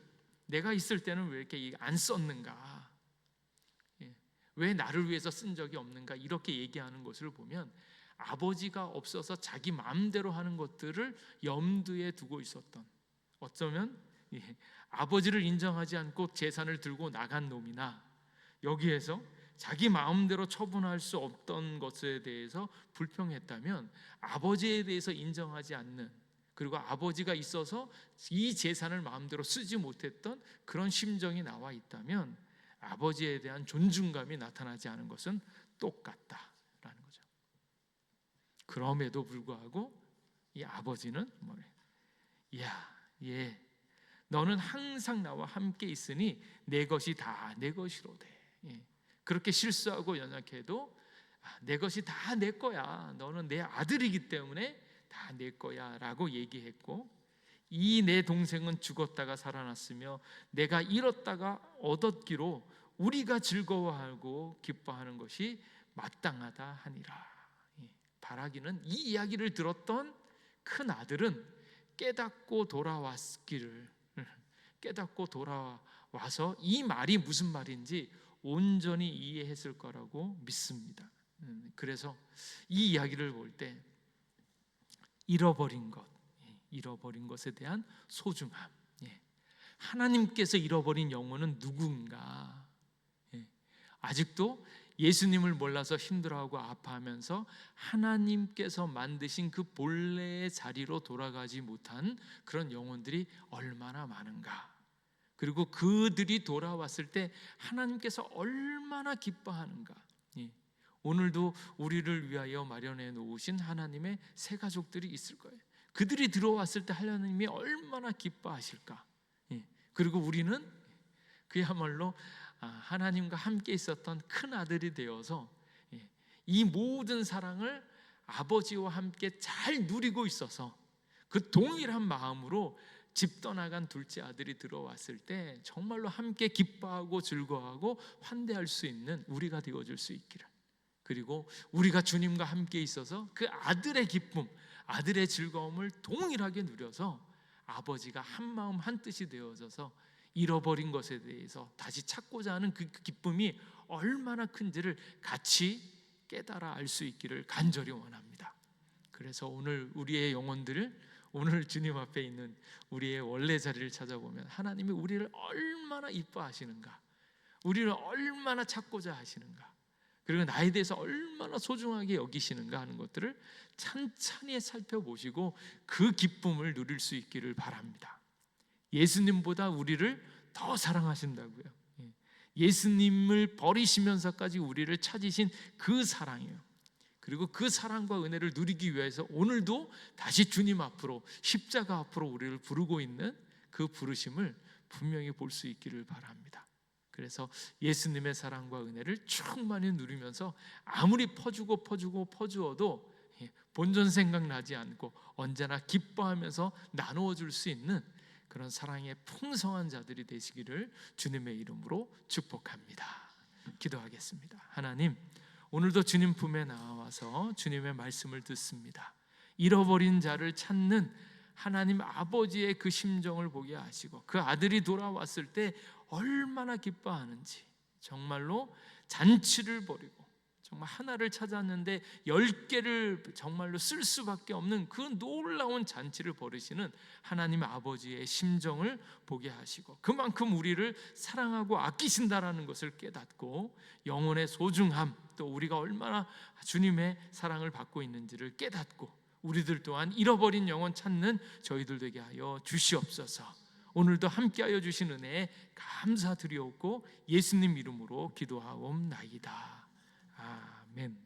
S1: 내가 있을 때는 왜 이렇게 안 썼는가, 왜 나를 위해서 쓴 적이 없는가, 이렇게 얘기하는 것을 보면 아버지가 없어서 자기 마음대로 하는 것들을 염두에 두고 있었던, 어쩌면 아버지를 인정하지 않고 재산을 들고 나간 놈이나 여기에서 자기 마음대로 처분할 수 없던 것에 대해서 불평했다면, 아버지에 대해서 인정하지 않는, 그리고 아버지가 있어서 이 재산을 마음대로 쓰지 못했던 그런 심정이 나와 있다면 아버지에 대한 존중감이 나타나지 않은 것은 똑같다라는 거죠. 그럼에도 불구하고 이 아버지는 뭐래? 야, 너는 항상 나와 함께 있으니 내 것이 다 내 것이로되. 그렇게 실수하고 연약해도 내 것이 다 내 거야, 너는 내 아들이기 때문에 다 내 거야 라고 얘기했고, 이 내 동생은 죽었다가 살아났으며 내가 잃었다가 얻었기로 우리가 즐거워하고 기뻐하는 것이 마땅하다 하니라. 바라기는 이 이야기를 들었던 큰 아들은 깨닫고 돌아와서 이 말이 무슨 말인지 온전히 이해했을 거라고 믿습니다. 그래서 이 이야기를 볼 때 잃어버린 것에 대한 소중함, 하나님께서 잃어버린 영혼은 누군가, 아직도 예수님을 몰라서 힘들어하고 아파하면서 하나님께서 만드신 그 본래의 자리로 돌아가지 못한 그런 영혼들이 얼마나 많은가, 그리고 그들이 돌아왔을 때 하나님께서 얼마나 기뻐하는가. 오늘도 우리를 위하여 마련해 놓으신 하나님의 새 가족들이 있을 거예요. 그들이 들어왔을 때 하나님이 얼마나 기뻐하실까. 그리고 우리는 그야말로 하나님과 함께 있었던 큰 아들이 되어서 이 모든 사랑을 아버지와 함께 잘 누리고 있어서 그 동일한 마음으로 집 떠나간 둘째 아들이 들어왔을 때 정말로 함께 기뻐하고 즐거워하고 환대할 수 있는 우리가 되어줄 수 있기를, 그리고 우리가 주님과 함께 있어서 그 아들의 기쁨, 아들의 즐거움을 동일하게 누려서 아버지가 한마음 한뜻이 되어져서 잃어버린 것에 대해서 다시 찾고자 하는 그 기쁨이 얼마나 큰지를 같이 깨달아 알 수 있기를 간절히 원합니다. 그래서 오늘 우리의 영혼들을, 오늘 주님 앞에 있는 우리의 원래 자리를 찾아보면 하나님이 우리를 얼마나 이뻐하시는가, 우리를 얼마나 찾고자 하시는가, 그리고 나에 대해서 얼마나 소중하게 여기시는가 하는 것들을 찬찬히 살펴보시고 그 기쁨을 누릴 수 있기를 바랍니다. 예수님보다 우리를 더 사랑하신다고요. 예수님을 버리시면서까지 우리를 찾으신 그 사랑이에요. 그리고 그 사랑과 은혜를 누리기 위해서 오늘도 다시 주님 앞으로, 십자가 앞으로 우리를 부르고 있는 그 부르심을 분명히 볼 수 있기를 바랍니다. 그래서 예수님의 사랑과 은혜를 충만히 누리면서 아무리 퍼주어도 본전 생각나지 않고 언제나 기뻐하면서 나누어 줄 수 있는 그런 사랑의 풍성한 자들이 되시기를 주님의 이름으로 축복합니다. 기도하겠습니다. 하나님, 오늘도 주님 품에 나와서 주님의 말씀을 듣습니다. 잃어버린 자를 찾는 하나님 아버지의 그 심정을 보게 하시고 그 아들이 돌아왔을 때 얼마나 기뻐하는지, 정말로 잔치를 벌이고 정말 하나를 찾았는데 10개를 정말로 쓸 수밖에 없는 그 놀라운 잔치를 벌이시는 하나님 아버지의 심정을 보게 하시고 그만큼 우리를 사랑하고 아끼신다라는 것을 깨닫고 영혼의 소중함, 또 우리가 얼마나 주님의 사랑을 받고 있는지를 깨닫고 우리들 또한 잃어버린 영혼 찾는 저희들 되게 하여 주시옵소서. 오늘도 함께하여 주신 은혜에 감사드리옵고 예수님 이름으로 기도하옵나이다. 아멘.